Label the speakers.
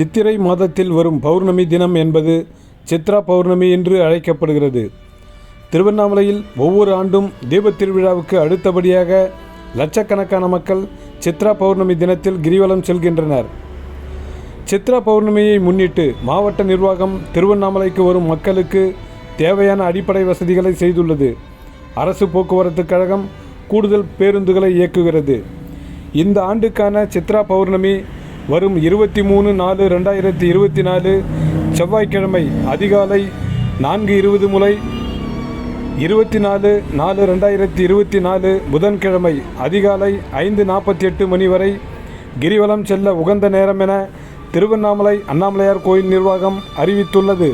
Speaker 1: சித்திரை மாதத்தில் வரும் பௌர்ணமி தினம் என்பது சித்ரா பௌர்ணமி என்று அழைக்கப்படுகிறது. திருவண்ணாமலையில் ஒவ்வொரு ஆண்டும் தீபத் திருவிழாவுக்கு அடுத்தபடியாக லட்சக்கணக்கான மக்கள் சித்ரா பௌர்ணமி தினத்தில் கிரிவலம் செல்கின்றனர். சித்ரா பௌர்ணமியை முன்னிட்டு மாவட்ட நிர்வாகம் திருவண்ணாமலைக்கு வரும் மக்களுக்கு தேவையான அடிப்படை வசதிகளை செய்துள்ளது. அரசு போக்குவரத்து கழகம் கூடுதல் பேருந்துகளை இயக்குகிறது. இந்த ஆண்டுக்கான சித்ரா பௌர்ணமி வரும் 23/4/2024 செவ்வாய்க்கிழமை அதிகாலை 4:20 முதல் 24/4/2024 புதன்கிழமை அதிகாலை 5:48 மணி வரை கிரிவலம் செல்ல உகந்த நேரம் என திருவண்ணாமலை அண்ணாமலையார் கோயில் நிர்வாகம் அறிவித்துள்ளது.